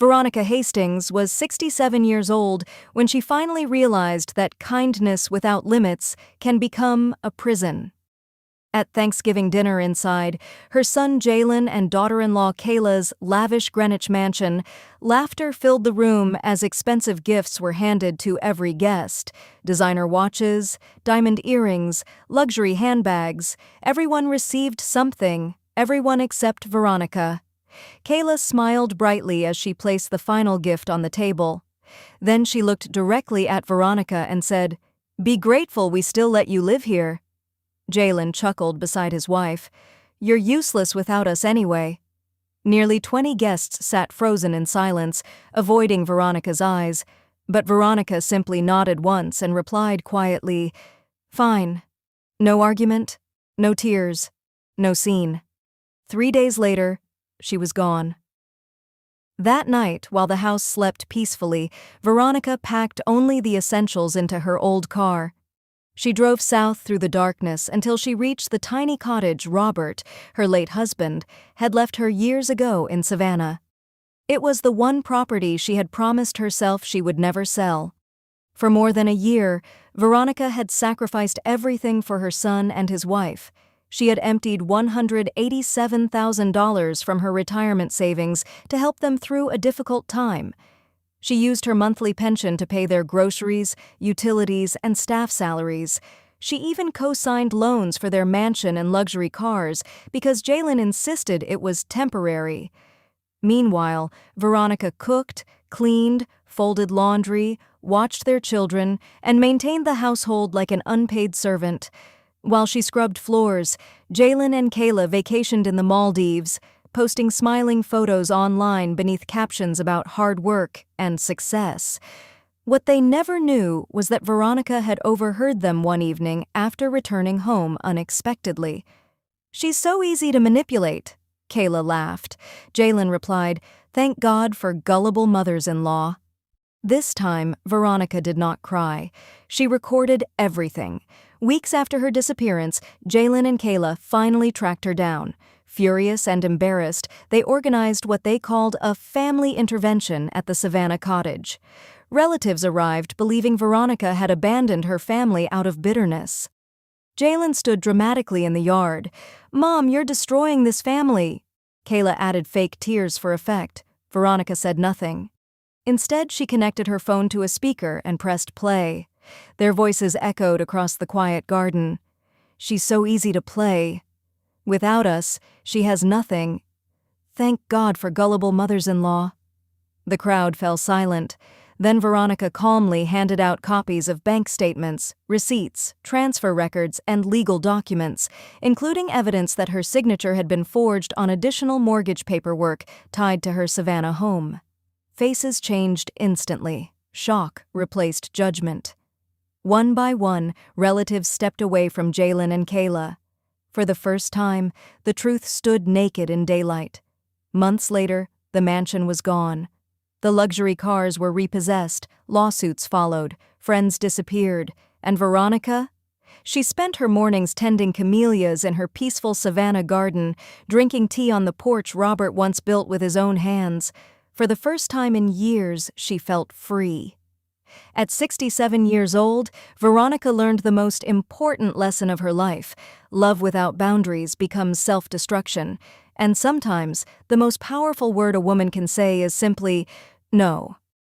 Veronica Hastings was 67 years old when she finally realized that kindness without limits can become a prison. At Thanksgiving dinner inside her son Jalen and daughter-in-law Kayla's lavish Greenwich mansion, laughter filled the room as expensive gifts were handed to every guest. Designer watches, diamond earrings, luxury handbags. Everyone received something, everyone except Veronica. Kayla smiled brightly as she placed the final gift on the table. Then she looked directly at Veronica and said, "Be grateful we still let you live here." Jalen chuckled beside his wife. "You're useless without us anyway." Nearly 20 guests sat frozen in silence, avoiding Veronica's eyes, but Veronica simply nodded once and replied quietly, "Fine." No argument, no tears, no scene. 3 days later, she was gone. That night, while the house slept peacefully, Veronica packed only the essentials into her old car. She drove south through the darkness until she reached the tiny cottage Robert, her late husband, had left her years ago in Savannah. It was the one property she had promised herself she would never sell. For more than a year, Veronica had sacrificed everything for her son and his wife. She had emptied $187,000 from her retirement savings to help them through a difficult time. She used her monthly pension to pay their groceries, utilities, and staff salaries. She even co-signed loans for their mansion and luxury cars because Jalen insisted it was temporary. Meanwhile, Veronica cooked, cleaned, folded laundry, watched their children, and maintained the household like an unpaid servant. While she scrubbed floors, Jalen and Kayla vacationed in the Maldives, posting smiling photos online beneath captions about hard work and success. What they never knew was that Veronica had overheard them one evening after returning home unexpectedly. "She's so easy to manipulate," Kayla laughed. Jalen replied, "Thank God for gullible mothers-in-law." This time, Veronica did not cry. She recorded everything. Weeks after her disappearance, Jalen and Kayla finally tracked her down. Furious and embarrassed, they organized what they called a family intervention at the Savannah cottage. Relatives arrived believing Veronica had abandoned her family out of bitterness. Jalen stood dramatically in the yard. "Mom, you're destroying this family." Kayla added fake tears for effect. Veronica said nothing. Instead, she connected her phone to a speaker and pressed play. Their voices echoed across the quiet garden. "She's so easy to play. Without us, she has nothing. Thank God for gullible mothers-in-law." The crowd fell silent. Then Veronica calmly handed out copies of bank statements, receipts, transfer records, and legal documents, including evidence that her signature had been forged on additional mortgage paperwork tied to her Savannah home. Faces changed instantly. Shock replaced judgment. One by one, relatives stepped away from Jalen and Kayla. For the first time, the truth stood naked in daylight. Months later, the mansion was gone. The luxury cars were repossessed, lawsuits followed, friends disappeared, and Veronica? She spent her mornings tending camellias in her peaceful Savannah garden, drinking tea on the porch Robert once built with his own hands. For the first time in years, she felt free. At 67 years old, Veronica learned the most important lesson of her life. Love without boundaries becomes self-destruction, and sometimes the most powerful word a woman can say is simply, "No."